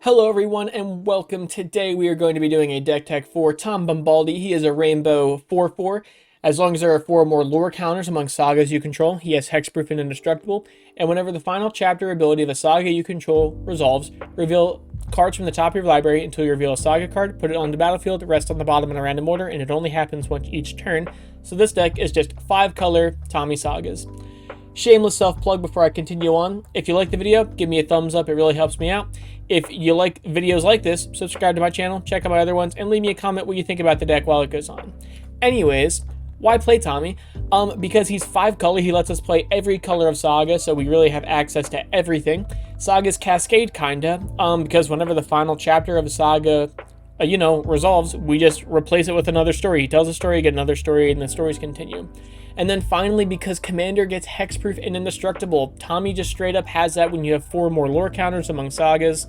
Hello everyone and welcome. Today we are going to be doing a deck tech for Tom Bombadil. He is a rainbow 4/4. As long as there are 4 or more lore counters among sagas you control, he has hexproof and indestructible. And whenever the final chapter ability of a saga you control resolves, reveal cards from the top of your library until you reveal a saga card, put it on the battlefield, rest on the bottom in a random order, and it only happens once each turn. So this deck is just 5 color Tommy sagas. Shameless self-plug before I continue on. If you like the video, give me a thumbs up. It really helps me out. If you like videos like this, subscribe to my channel, check out my other ones, and leave me a comment what you think about the deck while it goes on. Anyways, why play Tommy? Because he's 5 color, he lets us play every color of Saga, so we really have access to everything. Saga's Cascade, kinda, because whenever the final chapter of a Saga, resolves, we just replace it with another story. He tells a story, get another story, and the stories continue. And then finally, because Commander gets hexproof and indestructible, Tommy just straight up has that when you have 4 more lore counters among sagas.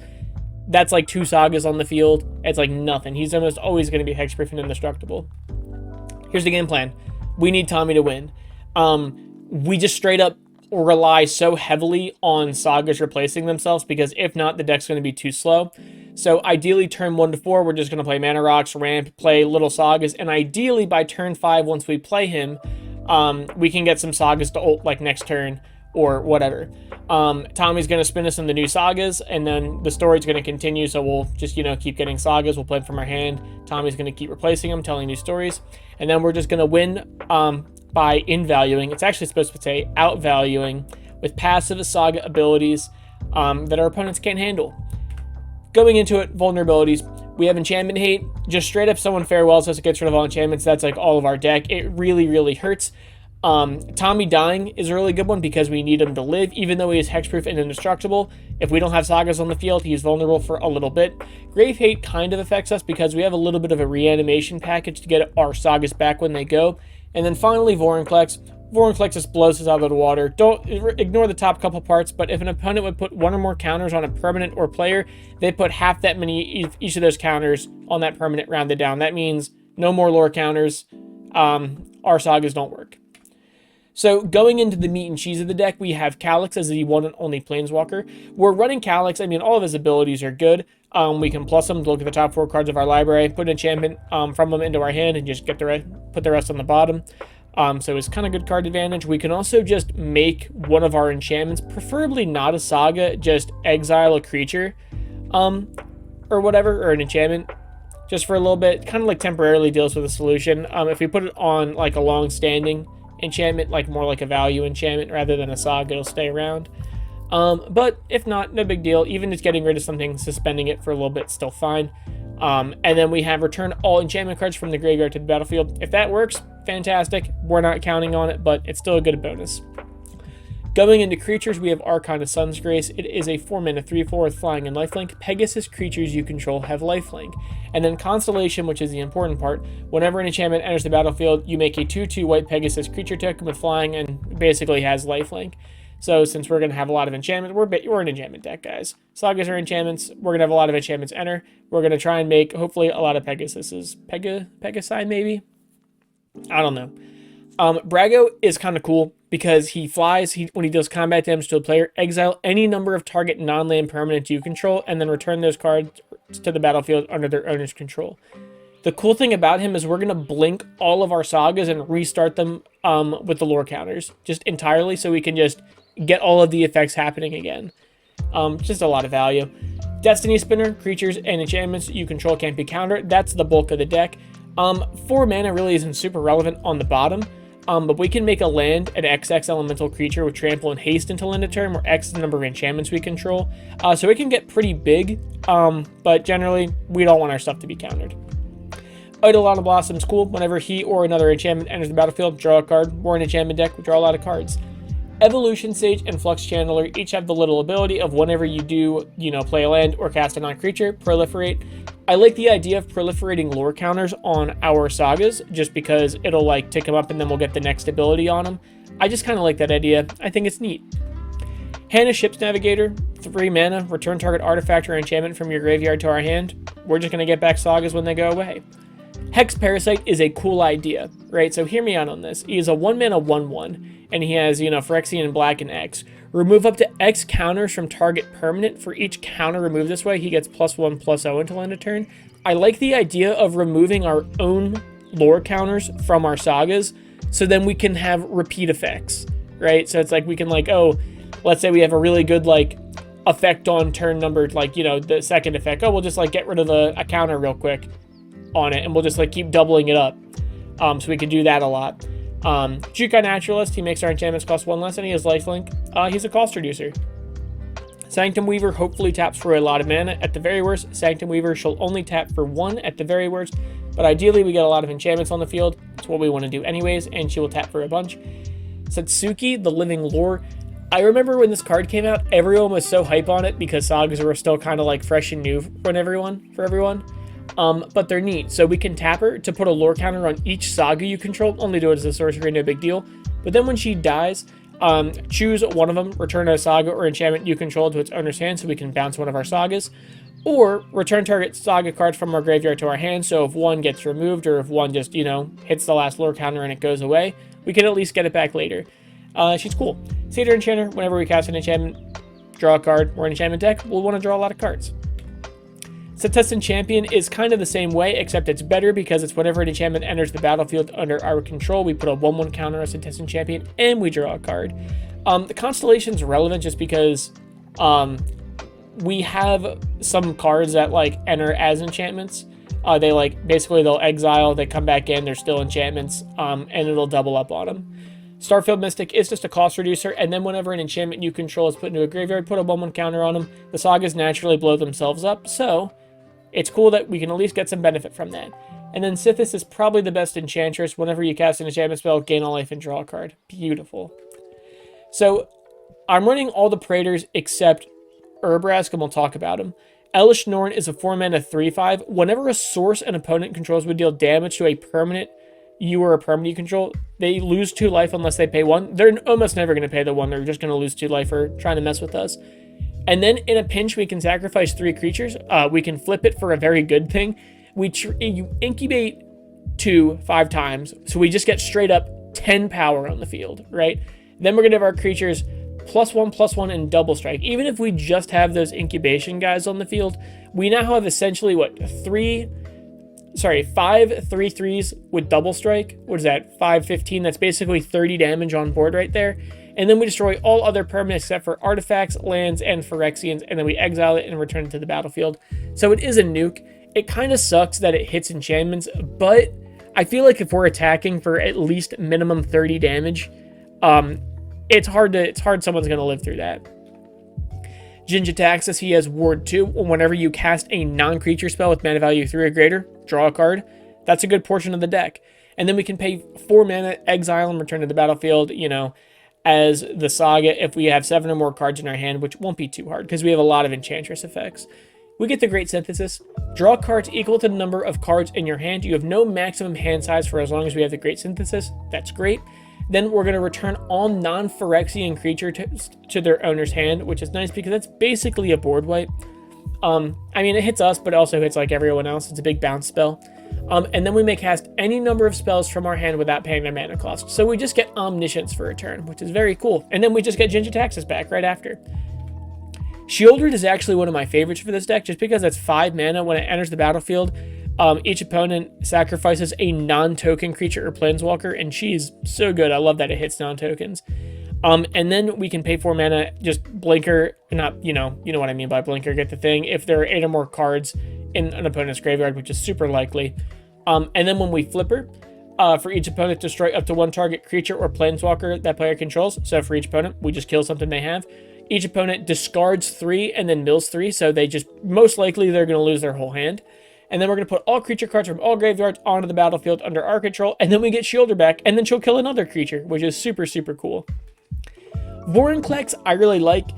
That's like 2 sagas on the field. It's like nothing. He's almost always going to be hexproof and indestructible. Here's the game plan. We need Tommy to win. We just straight up rely so heavily on sagas replacing themselves because if not, the deck's going to be too slow. So ideally, turn 1 to 4, we're just going to play Mana Rocks, Ramp, play little sagas, and ideally by turn 5, once we play him, we can get some sagas to ult like next turn or whatever. Tommy's going to spin us in the new sagas, and then the story's going to continue, so we'll just, keep getting sagas. We'll play them from our hand. Tommy's going to keep replacing them, telling new stories, and then we're just going to win by invaluing. It's actually supposed to say outvaluing with passive saga abilities that our opponents can't handle. Going into it, vulnerabilities. We have enchantment hate. Just straight up someone farewells us, it gets rid of all enchantments. That's like all of our deck. It really, really hurts. Tommy dying is a really good one because we need him to live, even though he is hexproof and indestructible. If we don't have sagas on the field, he's vulnerable for a little bit. Grave hate kind of affects us because we have a little bit of a reanimation package to get our sagas back when they go. And then finally, Vorinclex. Vorinclex just blows us out of the water. Don't ignore the top couple parts, but if an opponent would put 1 or more counters on a permanent or player, they put half that many each of those counters on that permanent rounded down. That means no more lore counters. Our sagas don't work. So going into the meat and cheese of the deck, we have Calyx as the one and only Planeswalker. We're running Calyx. I mean, all of his abilities are good. We can plus them to look at the top 4 cards of our library, put an enchantment from them into our hand, and just get put the rest on the bottom. So it's kind of good card advantage. We can also just make one of our enchantments, preferably not a saga, just exile a creature, or whatever, or an enchantment, just for a little bit. Kind of like temporarily deals with a solution. If we put it on like a long-standing enchantment, like more like a value enchantment rather than a saga, it'll stay around. But if not, no big deal. Even just getting rid of something, suspending it for a little bit, still fine. And then we have return all enchantment cards from the graveyard to the battlefield. If that works, fantastic. We're not counting on it, but it's still a good bonus. Going into creatures, we have Arcana Sun's Grace. It is a 4-mana 3/4 with flying and lifelink. Pegasus creatures you control have lifelink. And then Constellation, which is the important part. Whenever an enchantment enters the battlefield, you make a 2/2 white Pegasus creature token with flying and basically has lifelink. So since we're going to have a lot of enchantments, we're an enchantment deck, guys. Sagas are enchantments. We're going to have a lot of enchantments enter. We're going to try and make, hopefully, a lot of Pegasuses. Pegasi, maybe? I don't know. Brago is kind of cool because he flies. When he deals combat damage to a player, exile any number of target non-land permanents you control, and then return those cards to the battlefield under their owner's control. The cool thing about him is we're going to blink all of our sagas and restart them with the lore counters, just entirely, so we can just get all of the effects happening again. Just a lot of value. Destiny Spinner, creatures and enchantments you control can't be countered. That's the bulk of the deck. 4 mana really isn't super relevant on the bottom, but we can make a land, an XX elemental creature with trample and haste until end of turn, where X is the number of enchantments we control. So it can get pretty big, but generally we don't want our stuff to be countered. Eidolon Blossom's cool. Whenever he or another enchantment enters the battlefield, draw a card. We're an enchantment deck, we draw a lot of cards. Evolution Sage and Flux Channeler each have the little ability of whenever you do, play a land or cast a non-creature, proliferate. I like the idea of proliferating lore counters on our sagas, just because it'll tick them up and then we'll get the next ability on them. I just kind of like that idea. I think it's neat. Hannah Ship's Navigator, 3 mana, return target artifact or enchantment from your graveyard to our hand. We're just going to get back sagas when they go away. Hex Parasite is a cool idea, right? So hear me out on this. He is a 1-mana 1/1, and he has, Phyrexian, Black, and X. Remove up to X counters from target permanent. For each counter removed this way, he gets +1/+0 until end of turn. I like the idea of removing our own lore counters from our sagas, so then we can have repeat effects, right? So it's like we can let's say we have a really good effect on turn number, the second effect. We'll just get rid of a counter real quick on it, and we'll just keep doubling it up. So we can do that a lot. Jukai Naturalist, he makes our enchantments cost 1 less, and he has lifelink. He's a cost reducer. Sanctum Weaver hopefully taps for a lot of mana. At the very worst, Sanctum Weaver shall only tap for 1 at the very worst, but ideally we get a lot of enchantments on the field. That's what we want to do anyways, and she will tap for a bunch. Satsuki, the Living Lore. I remember when this card came out, everyone was so hype on it because sagas were still kind of fresh and new for everyone. But they're neat. So we can tap her to put a lore counter on each saga you control. Only do it as a sorcery, no big deal. But then when she dies, choose one of them, return a saga or enchantment you control to its owner's hand so we can bounce one of our sagas. Or return target saga cards from our graveyard to our hand, so if one gets removed or if one just, hits the last lore counter and it goes away, we can at least get it back later. She's cool. Satyr Enchanter, whenever we cast an enchantment, draw a card. We're an enchantment deck, we'll want to draw a lot of cards. Setessan Champion is kind of the same way, except it's better because it's whenever an enchantment enters the battlefield under our control, we put a 1/1 counter on Setessan Champion and we draw a card. The Constellation's relevant just because we have some cards that enter as enchantments. They basically they'll exile, they come back in, they're still enchantments, and it'll double up on them. Starfield Mystic is just a cost reducer, and then whenever an enchantment you control is put into a graveyard, put a 1/1 counter on them. The sagas naturally blow themselves up, so it's cool that we can at least get some benefit from that. And then Sithis is probably the best enchantress. Whenever you cast an enchantment spell, gain a life and draw a card. Beautiful. So I'm running all the Praetors except Urbrask, and we'll talk about him. Elish Norn is a 4-mana 3/5. Whenever a source an opponent controls would deal damage to a permanent you or a permanent you control, they lose 2 life unless they pay 1. They're almost never going to pay the 1. They're just going to lose 2 life for trying to mess with us. And then in a pinch, we can sacrifice 3 creatures. We can flip it for a very good thing. You incubate 2 5 times, so we just get straight up 10 power on the field, right? Then we're going to have our creatures +1/+1 and double strike. Even if we just have those incubation guys on the field, we now have essentially 5 3/3s with double strike. What is that? 5/15. That's basically 30 damage on board right there. And then we destroy all other permanents except for artifacts, lands, and Phyrexians, and then we exile it and return it to the battlefield. So it is a nuke. It kind of sucks that it hits enchantments, but I feel like if we're attacking for at least minimum 30 damage, it's hard someone's going to live through that. Jin-Gitaxias, he has Ward 2. Whenever you cast a non-creature spell with mana value 3 or greater, draw a card. That's a good portion of the deck. And then we can pay 4 mana, exile, and return to the battlefield, as the Saga if we have 7 or more cards in our hand, which won't be too hard because we have a lot of Enchantress effects. We get the Great Synthesis. Draw cards equal to the number of cards in your hand. You have no maximum hand size for as long as we have the Great Synthesis. That's great. Then we're going to return all non-Phyrexian creatures to their owner's hand, which is nice because that's basically a board wipe. It hits us, but it also hits everyone else. It's a big bounce spell. And then we may cast any number of spells from our hand without paying their mana cost. So we just get Omniscience for a turn, which is very cool. And then we just get Jin-Gitaxias back right after. Shieldred is actually one of my favorites for this deck, just because it's 5 mana. When it enters the battlefield, each opponent sacrifices a non-token creature or planeswalker, and she's so good. I love that it hits non-tokens. And then we can pay 4 mana, just blinker, not, you know what I mean by blinker, get the thing, if there are 8 or more cards in an opponent's graveyard, which is super likely. And then when we flip her, for each opponent, destroy up to 1 target creature or planeswalker that player controls. So for each opponent, we just kill something they have. Each opponent discards 3 and then mills 3, so they just, most likely they're going to lose their whole hand. And then we're going to put all creature cards from all graveyards onto the battlefield under our control, and then we get Shielder back, and then she'll kill another creature, which is super, super cool. Vorinclex, I really like.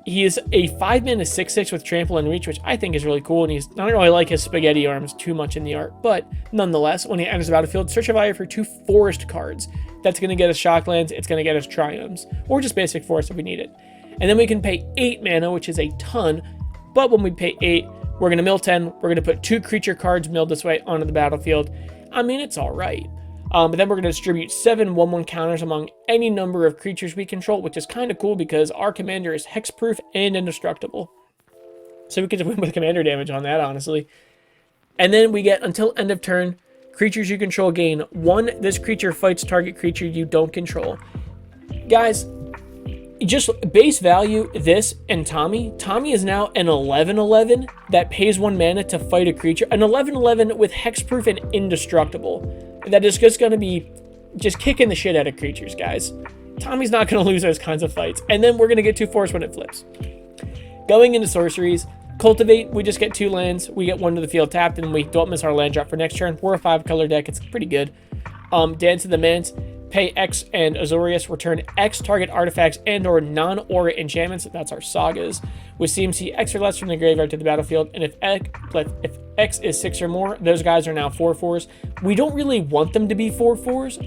He is a 5-mana 6/6 with Trample and Reach, which I think is really cool, and I don't really like his spaghetti arms too much in the art, but nonetheless, when he enters the battlefield, search a value for 2 forest cards. That's going to get us Shocklands, it's going to get us Triomes, or just basic forest if we need it. And then we can pay 8 mana, which is a ton, but when we pay 8, We're going to mill 10. We're going to put 2 creature cards milled this way onto the battlefield. I mean, it's all right. But then we're going to distribute 7 1/1 counters among any number of creatures we control, which is kind of cool because our commander is hexproof and indestructible. So we could win with commander damage on that, honestly. And then we get, until end of turn, creatures you control gain 1. This creature fights target creature you don't control. Guys, just base value this and Tommy. Tommy is now an 11/11 that pays 1 mana to fight a creature. An 11/11 with hexproof and indestructible. That is just going to be just kicking the shit out of creatures, guys. Tommy's not going to lose those kinds of fights. And then we're going to get 2 force when it flips. Going into sorceries, Cultivate, we just get 2 lands. We get 1 to the field tapped, and we don't miss our land drop for next turn. We're a 5-color deck. It's pretty good. Dance of the Manse. Pay X and Azorius, return X target artifacts and or non-aura enchantments, that's our Sagas, with CMC X or less from the graveyard to the battlefield, and if X is 6 or more, those guys are now 4/4s. We don't really want them to be 4/4s.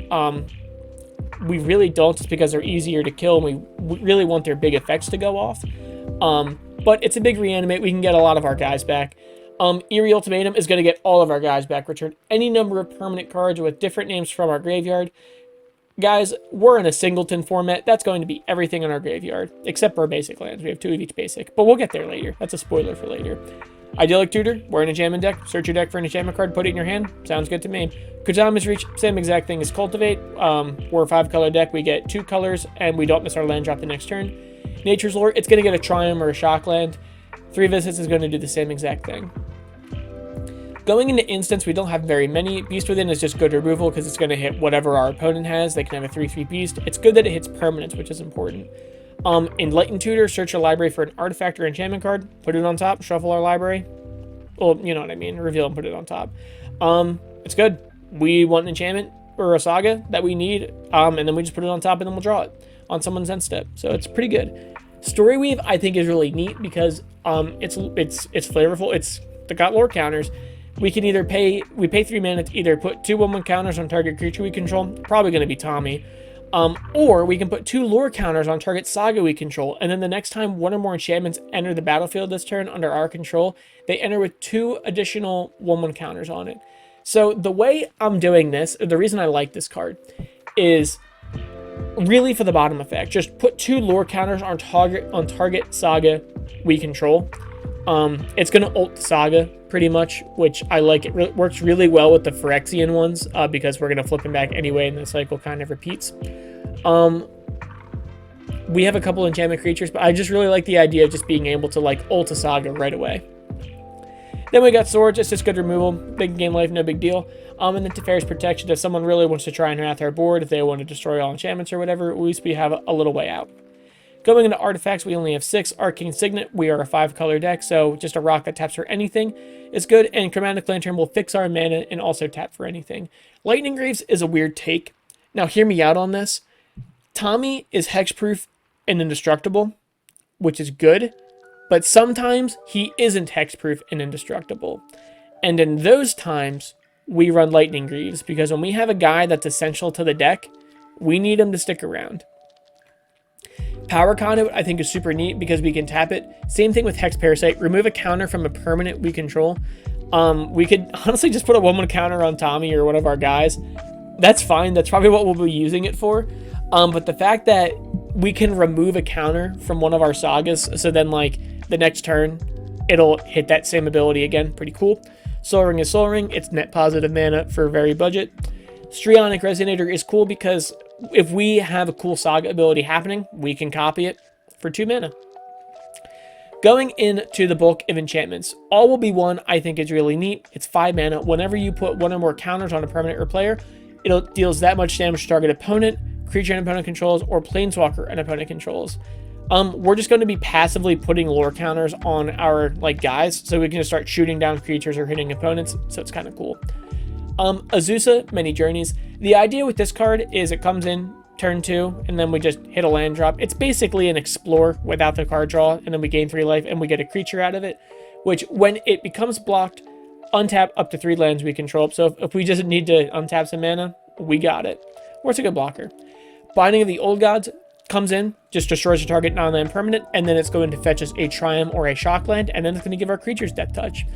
We really don't, just because they're easier to kill, and we really want their big effects to go off. But it's a big reanimate. We can get a lot of our guys back. Eerie Ultimatum is going to get all of our guys back. Return any number of permanent cards with different names from our graveyard. Guys, we're in a singleton format. That's going to be everything in our graveyard, except for our basic lands. We have 2 of each basic, but we'll get there later. That's a spoiler for later. Idyllic Tutor, we're an enchantment deck. Search your deck for an enchantment card, put it in your hand. Sounds good to me. Kutama's Reach, same exact thing as Cultivate. We're a 5-color deck. We get 2 colors, and we don't miss our land drop the next turn. Nature's Lore, it's going to get a Triumph or a Shock land. 3 visits is going to do the same exact thing. Going into instants, we don't have very many. Beast Within is just good removal because it's going to hit whatever our opponent has. They can have a 3/3 beast. It's good that it hits permanents, which is important. Enlightened Tutor, search your library for an artifact or enchantment card. Put it on top, shuffle our library. Well, you know what I mean. Reveal and put it on top. It's good. We want an enchantment or a saga that we need, and then we just put it on top and then we'll draw it on someone's end step. So it's pretty good. Story Weave, I think, is really neat because it's flavorful. It's got lore counters. We can either pay 3 mana to either put 2 1/1 counters on target creature we control, probably going to be Tommy, or we can put 2 lore counters on target saga we control, and then the next time 1 or more enchantments enter the battlefield this turn under our control, they enter with 2 additional 1/1 counters on it. So the way I'm doing this, the reason I like this card, is really for the bottom effect. Just put 2 lore counters on target saga we control. It's going to ult Saga pretty much, which I like. It works really well with the Phyrexian ones because we're going to flip him back anyway, and the cycle kind of repeats. We have a couple enchantment creatures, but I just really like the idea of just being able to like ult a Saga right away. Then we got Swords. It's just good removal. Big game life, no big deal. And then Teferi's Protection. If someone really wants to try and wrath our board, if they want to destroy all enchantments or whatever, at least we have a little way out. Going into artifacts, we only have 6. Arcane Signet, we are a 5-color deck, so just a rock that taps for anything is good. And Chromatic Lantern will fix our mana and also tap for anything. Lightning Greaves is a weird take. Now, hear me out on this. Tommy is hexproof and indestructible, which is good, but sometimes he isn't hexproof and indestructible. And in those times, we run Lightning Greaves, because when we have a guy that's essential to the deck, we need him to stick around. Power Conduit, I think, is super neat because we can tap it. Same thing with Hex Parasite. Remove a counter from a permanent we control. We could honestly just put a 1/1 counter on Tommy or one of our guys. That's fine. That's probably what we'll be using it for. But the fact that we can remove a counter from one of our sagas, so then like the next turn, it'll hit that same ability again. Pretty cool. Soul Ring is Soul Ring. It's net positive mana for very budget. Strionic Resonator is cool because if we have a cool saga ability happening, we can copy it for 2 mana. Going into the bulk of enchantments, All Will Be One, I think, is really neat. It's 5 mana. Whenever you put 1 or more counters on a permanent or player, it deals that much damage to target opponent, creature an opponent controls, or planeswalker an opponent controls. We're just going to be passively putting lore counters on our guys, so we can just start shooting down creatures or hitting opponents. So it's kind of cool. Azusa, Many Journeys. The idea with this card is it comes in turn 2, and then we just hit a land drop. It's basically an Explore without the card draw, and then we gain 3 life, and we get a creature out of it, which when it becomes blocked, untap up to 3 lands we control. So if we just need to untap some mana, we got it. Or it's a good blocker. Binding of the Old Gods. comes in, just destroys a target non-land permanent, and then it's going to fetch us a Triumph or a Shock land, and then it's going to give our creatures Death Touch.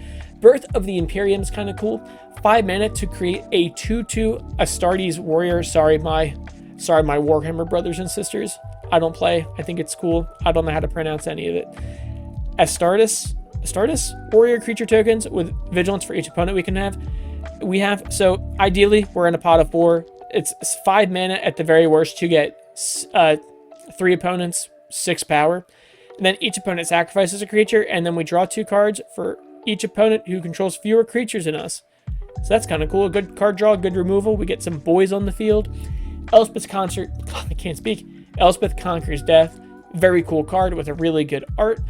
Birth of the Imperium is kind of cool. 5 mana to create a 2/2 Astartes Warrior. Sorry, my Warhammer brothers and sisters. I don't play. I think it's cool. I don't know how to pronounce any of it. Astartes Warrior creature tokens with vigilance for each opponent we have. So ideally, we're in a pot of 4. It's 5 mana at the very worst to get 3 opponents, 6 power. And then each opponent sacrifices a creature, and then we draw 2 cards for each opponent who controls fewer creatures than us. So that's kind of cool. Good card draw, good removal. We get some boys on the field. Elspeth Concert. I can't speak. Elspeth Conquers Death. Very cool card with a really good art.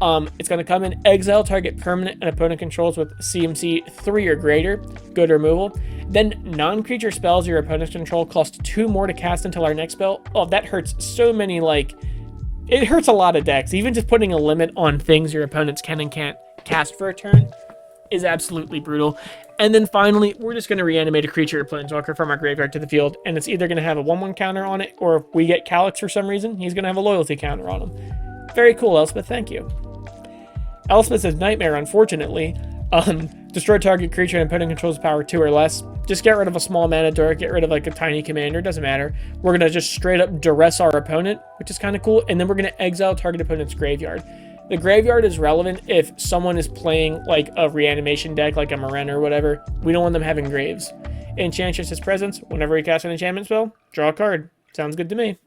It's going to come in, exile target permanent and opponent controls with CMC 3 or greater. Good removal. Then non-creature spells your opponent's control cost 2 more to cast until our next spell. Oh, that hurts so many, it hurts a lot of decks. Even just putting a limit on things your opponents can and can't cast for a turn is absolutely brutal. And then finally, we're just going to reanimate a creature or planeswalker from our graveyard to the field, and it's either going to have a 1/1 counter on it, or if we get Calyx for some reason, he's going to have a loyalty counter on him. Very cool, Elspeth. Thank you. Elspeth is Nightmare, unfortunately. Destroy target creature and opponent controls power 2 or less. Just get rid of a small mana dork, get rid of a tiny commander, doesn't matter. We're going to just straight up duress our opponent, which is kind of cool, and then we're going to exile target opponent's graveyard. The graveyard is relevant if someone is playing a reanimation deck, like a Moren or whatever. We don't want them having graves. Enchantress's Presence, whenever we cast an enchantment spell, draw a card. Sounds good to me.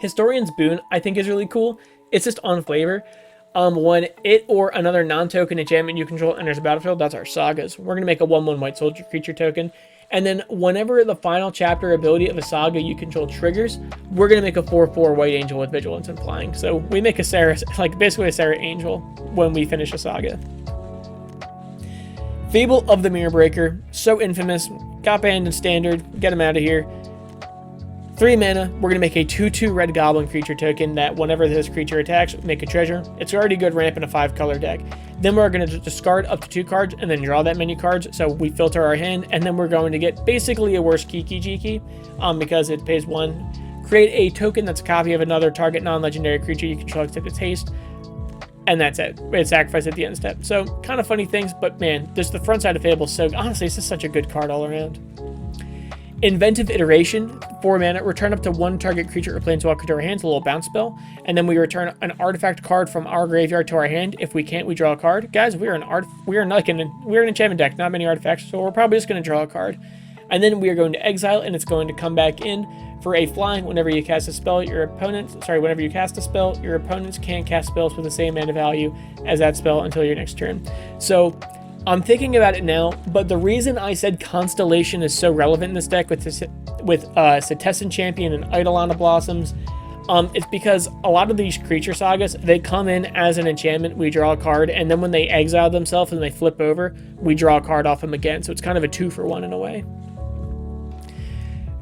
Historian's Boon, I think, is really cool. It's just on flavor. When it or another non-token enchantment you control enters the battlefield, that's our Sagas. We're going to make a 1/1 white soldier creature token. And then whenever the final chapter ability of a Saga you control triggers, we're going to make a 4/4 white angel with vigilance and flying. So we make a Sarah, basically a Sarah angel when we finish a Saga. Fable of the Mirror Breaker, so infamous. Got banned in Standard. Get him out of here. 3 mana, we're going to make a 2/2 red goblin creature token that whenever this creature attacks, make a treasure. It's already good ramp in a 5-color deck. Then we're going to discard up to 2 cards and then draw that many cards, so we filter our hand, and then we're going to get basically a worse Kiki Jiki, because it pays 1. Create a token that's a copy of another target non-legendary creature you control except its haste, and that's it. It's sacrifice at the end step. So, kind of funny things, but man, just the front side of Fable is so, honestly, it's just such a good card all around. Inventive Iteration, 4 mana, return up to 1 target creature or planeswalker to our hands, a little bounce spell, and then we return an artifact card from our graveyard to our hand. If we can't, we draw a card. Guys, we're an enchantment deck, not many artifacts, so we're probably just going to draw a card. And then we are going to exile, and it's going to come back in for a flying. Whenever you cast a spell, whenever you cast a spell, your opponents can't cast spells with the same mana value as that spell until your next turn. So I'm thinking about it now, but the reason I said Constellation is so relevant in this deck with Setessan Champion and Eidolon of Blossoms, it's because a lot of these creature sagas, they come in as an enchantment, we draw a card, and then when they exile themselves and they flip over, we draw a card off them again, so it's kind of a 2-for-1 in a way.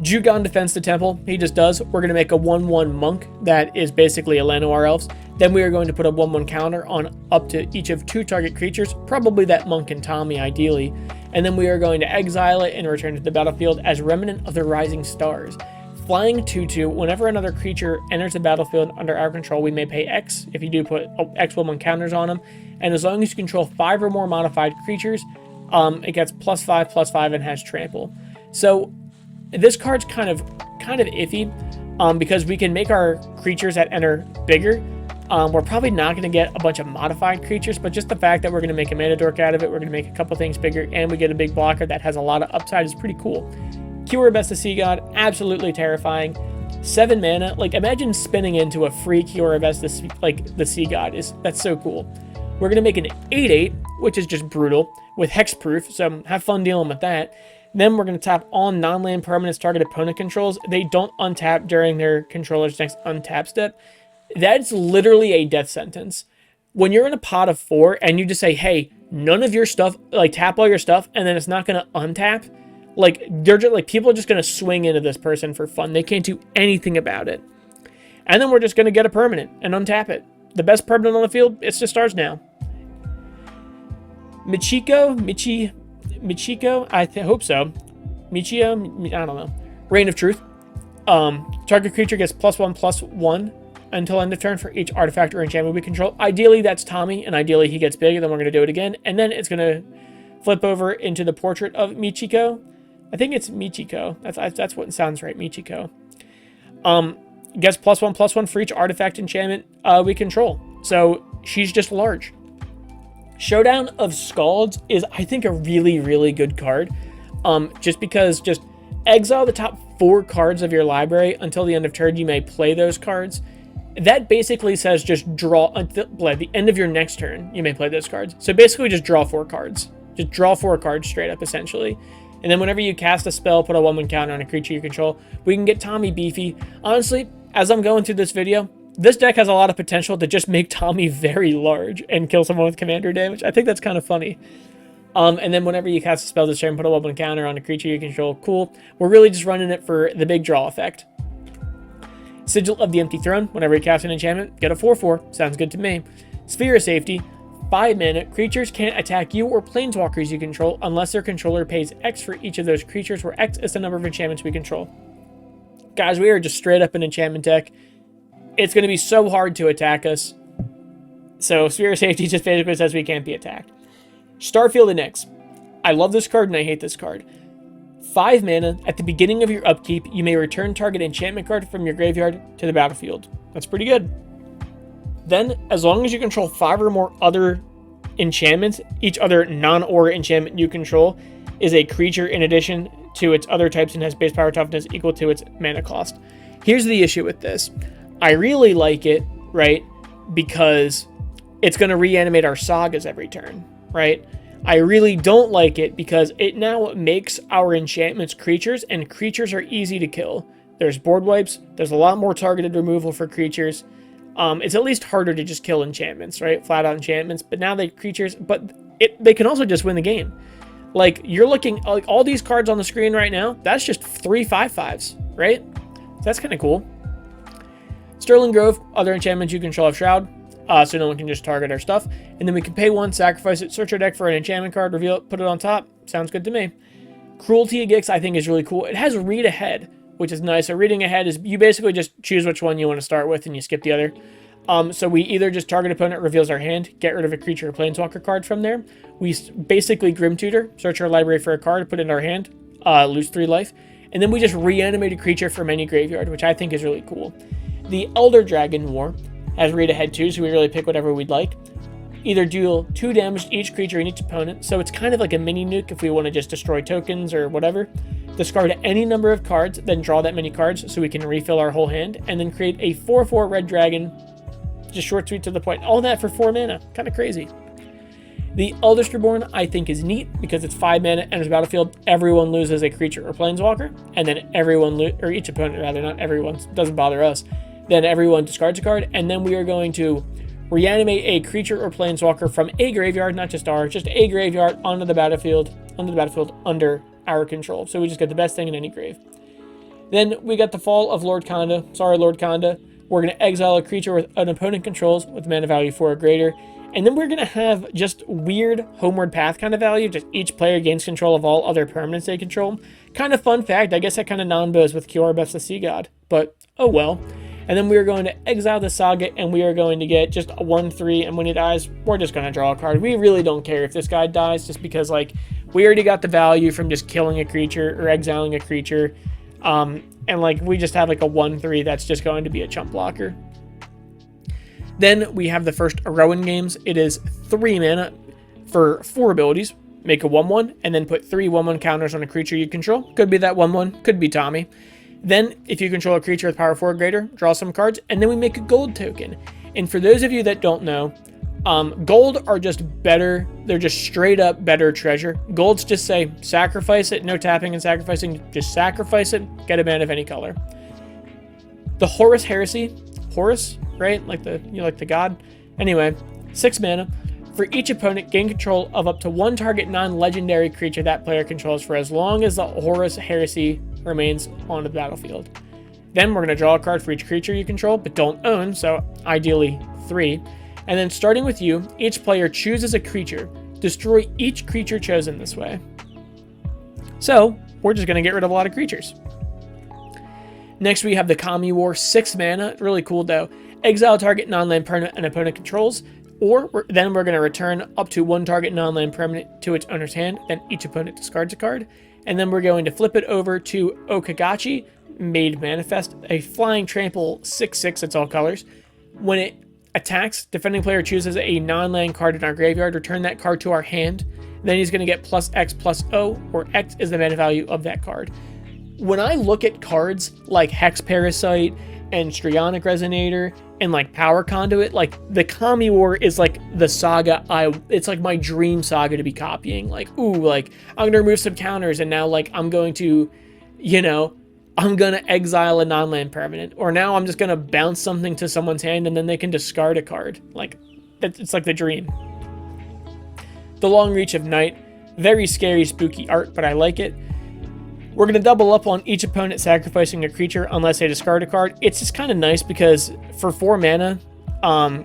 Jugon defends the temple. He just does. We're going to make a 1/1 monk that is basically a Llanowar Elves. Then we are going to put a 1/1 counter on up to each of 2 target creatures, probably that monk and Tommy ideally. And then we are going to exile it and return to the battlefield as Remnant of the Rising Stars. Flying 2/2, whenever another creature enters the battlefield under our control, we may pay X if you do put X 1/1 counters on them. And as long as you control 5 or more modified creatures, it gets +5/+5 and has trample. So this card's kind of iffy, because we can make our creatures that enter bigger. We're probably not going to get a bunch of modified creatures, but just the fact that we're going to make a mana dork out of it, we're going to make a couple things bigger, and we get a big blocker that has a lot of upside is pretty cool. Kiora, the Sea God, absolutely terrifying. 7 mana, imagine spinning into a free Kiora, the Sea God. That's so cool. We're going to make an 8/8, which is just brutal, with hexproof, so have fun dealing with that. Then we're going to tap all non-land permanents target opponent controls. They don't untap during their controller's next untap step. That's literally a death sentence. When you're in a pot of 4 and you just say, hey, none of your stuff, tap all your stuff, and then it's not going to untap, people are just going to swing into this person for fun. They can't do anything about it. And then we're just going to get a permanent and untap it. The best permanent on the field, it's just ours now. Michiko, I hope so. Michio, I don't know. Reign of Truth. Target creature gets +1/+1 until end of turn for each artifact or enchantment we control. Ideally, that's Tommy, and ideally he gets big, and then we're going to do it again. And then it's going to flip over into the portrait of Michiko. I think it's Michiko. That's what sounds right, Michiko. Gets +1/+1 for each artifact enchantment we control. So she's just large. Showdown of Scalds is, I think, a really, really good card. Just because just exile the top 4 cards of your library until the end of turn. You may play those cards. That basically says just draw until the end of your next turn. You may play those cards. So basically just draw 4 cards. Just draw 4 cards straight up, essentially. And then whenever you cast a spell, put a 1/1 counter on a creature you control. We can get Tommy beefy. Honestly, as I'm going through this video, this deck has a lot of potential to just make Tommy very large and kill someone with commander damage. I think that's kind of funny. And then whenever you cast a spell this turn, put a 1/1 counter on a creature you control. Cool. We're really just running it for the big draw effect. Sigil of the Empty Throne. Whenever you cast an enchantment, get a 4/4. Sounds good to me. Sphere of Safety. 5 mana. Creatures can't attack you or planeswalkers you control unless their controller pays X for each of those creatures, where X is the number of enchantments we control. Guys, we are just straight up an enchantment deck. It's going to be so hard to attack us. So Sphere of Safety just basically says we can't be attacked. Starfield Index. I love this card and I hate this card. 5 mana. At the beginning of your upkeep, you may return target enchantment card from your graveyard to the battlefield. That's pretty good. Then, as long as you control 5 or more other enchantments, each other non-aura enchantment you control is a creature in addition to its other types and has base power toughness equal to its mana cost. Here's the issue with this. I really like it, right, because it's going to reanimate our sagas every turn, right? I really don't like it because it now makes our enchantments creatures, and creatures are easy to kill. There's board wipes. There's a lot more targeted removal for creatures. It's at least harder to just kill enchantments, right? Flat out enchantments. But now they creatures, but they can also just win the game. Like, you're looking, like, all these cards on the screen right now, that's just 3 5/5s, right? So that's kind of cool. Sterling Grove, other enchantments you control have Shroud, so no one can just target our stuff. And then we can pay 1, sacrifice it, search our deck for an enchantment card, reveal it, put it on top. Sounds good to me. Cruelty of Gix, I think, is really cool. It has Read Ahead, which is nice. So reading ahead is you basically just choose which one you want to start with and you skip the other. So we either just target opponent, reveals our hand, get rid of a creature or planeswalker card from there. We basically Grim Tutor, search our library for a card, put it in our hand, lose 3 life. And then we just reanimate a creature from any graveyard, which I think is really cool. The Elder Dragon War has Read Ahead too, so we really pick whatever we'd like. Either deal 2 damage to each creature and each opponent, so it's kind of like a mini nuke if we want to just destroy tokens or whatever. Discard any number of cards, then draw that many cards so we can refill our whole hand, and then create a 4/4 red dragon, just short, sweet, to the point. All that for 4 mana. Kind of crazy. The Eldest Reborn, I think, is neat because it's 5 mana, enters the battlefield, everyone loses a creature or planeswalker, and then everyone, or each opponent rather, not everyone, doesn't bother us. Then everyone discards a card, and then we are going to reanimate a creature or planeswalker from a graveyard, not just ours, just a graveyard onto the battlefield, under our control. So we just get the best thing in any grave. Then we got the Fall of Lord Konda. Sorry, Lord Konda. We're going to exile a creature with an opponent controls with mana value 4 or greater. And then we're going to have just weird Homeward Path kind of value. Just each player gains control of all other permanents they control. Kind of fun fact. I guess that kind of non-bows with Kiorabeth the Sea God. But, oh well. And then we are going to exile the Saga, and we are going to get just a 1/3, and when he dies, we're just going to draw a card. We really don't care if this guy dies, just because, like, we already got the value from just killing a creature or exiling a creature. And, like, we just have, like, a 1/3 that's just going to be a chump blocker. Then we have the first Rowan games. It is 3 mana for 4 abilities. Make a 1/1, and then put 3 1/1 counters on a creature you control. Could be that 1/1, could be Tommy. Then, if you control a creature with power 4 or greater, draw some cards, and then we make a gold token. And for those of you that don't know, gold are just better. They're just straight up better treasure. Golds just say, sacrifice it, no tapping and sacrificing, just sacrifice it, get a mana of any color. The Horus Heresy, Horus, right? Like the god. Anyway, 6 mana. For each opponent, gain control of up to 1 target non-legendary creature that player controls for as long as the Horus Heresy remains on the battlefield. Then we're going to draw a card for each creature you control, but don't own, so ideally 3. And then starting with you, each player chooses a creature. Destroy each creature chosen this way. So, we're just going to get rid of a lot of creatures. Next, we have the Kami War, 6 mana. Really cool, though. Exile target non-land permanent an opponent controls, or then we're going to return up to 1 target non-land permanent to its owner's hand, then each opponent discards a card. And then we're going to flip it over to Okagachi, Made Manifest, a flying trample 6/6, it's all colors. When it attacks, defending player chooses a non-land card in our graveyard, return that card to our hand, then he's going to get +X/+O, where X is the mana value of that card. When I look at cards like Hex Parasite and Strionic Resonator and like Power Conduit, like the Kami War is like the saga it's like my dream saga to be copying. Like, ooh, like I'm gonna remove some counters and now like I'm going to, you know, I'm gonna exile a non-land permanent, or now I'm just gonna bounce something to someone's hand and then they can discard a card. Like, it's like the dream. The Long Reach of Night, very scary, spooky art, but I like it. We're going to double up on each opponent sacrificing a creature unless they discard a card. It's just kind of nice because for 4 mana,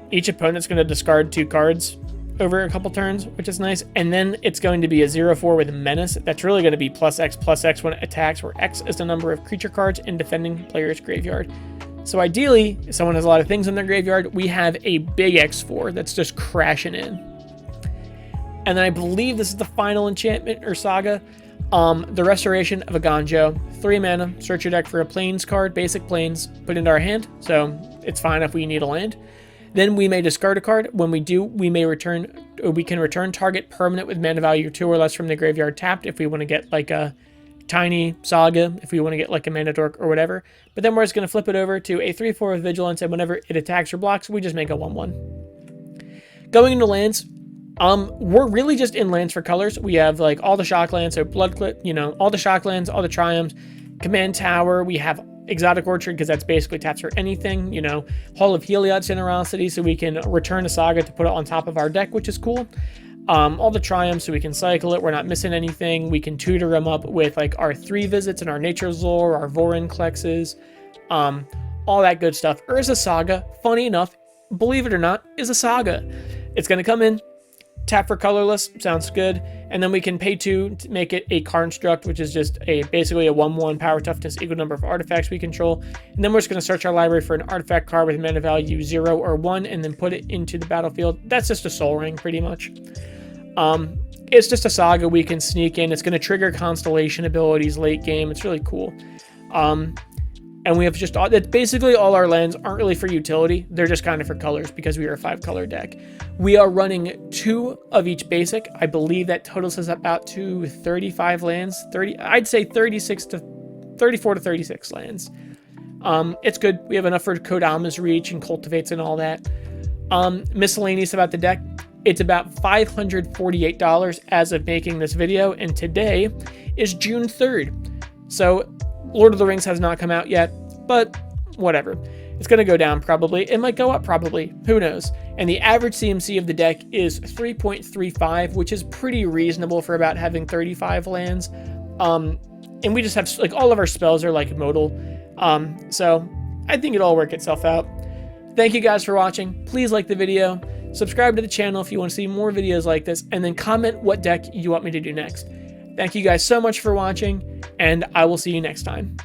each opponent's going to discard 2 cards over a couple turns, which is nice. And then it's going to be a 0/4 with Menace. That's really going to be +X/+X when it attacks, where X is the number of creature cards in defending player's graveyard. So ideally, if someone has a lot of things in their graveyard, we have a big X4 that's just crashing in. And then I believe this is the final enchantment or saga. The Restoration of a Ganjo, 3 mana, search your deck for a Plains card, basic Plains, put into our hand, so it's fine if we need a land. Then we may discard a card. When we do, we can return target permanent with mana value 2 or less from the graveyard tapped if we want to get like a tiny Saga, if we want to get like a Mana Dork or whatever. But then we're just going to flip it over to a 3/4 with Vigilance, and whenever it attacks or blocks, we just make a 1/1. Going into lands, we're really just in lands for colors. We have like all the shock lands, so Bloodclip, you know, all the shock lands, all the Triumphs, Command Tower. We have Exotic Orchard because that's basically taps for anything, you know, Hall of Heliod's Generosity, so we can return a Saga to put it on top of our deck, which is cool. All the Triumphs, so we can cycle it. We're not missing anything. We can tutor them up with like our 3 visits and our Nature's Lore, our Vorinclexes, all that good stuff. Urza Saga, funny enough, believe it or not, is a Saga. It's going to come in, tap for colorless, sounds good, and then we can pay 2 to make it a construct, which is just basically a 1/1 power toughness equal number of artifacts we control. And then we're just going to search our library for an artifact card with mana value 0 or 1 and then put it into the battlefield. That's just a Soul Ring pretty much. It's just a Saga we can sneak in. It's going to trigger Constellation abilities late game. It's really cool. And we have just basically all our lands aren't really for utility. They're just kind of for colors because we are a 5-color deck. We are running 2 of each basic. I believe that totals us about to 35 lands. I'd say 34 to 36 lands. It's good. We have enough for Kodama's Reach and Cultivates and all that. Miscellaneous about the deck. It's about $548 as of making this video, and today is June 3rd. So Lord of the Rings has not come out yet, but whatever. It's going to go down probably. It might go up probably. Who knows? And the average CMC of the deck is 3.35, which is pretty reasonable for about having 35 lands. And we just have, like, all of our spells are, like, modal. So I think it'll all work itself out. Thank you guys for watching. Please like the video. Subscribe to the channel if you want to see more videos like this. And then comment what deck you want me to do next. Thank you guys so much for watching, and I will see you next time.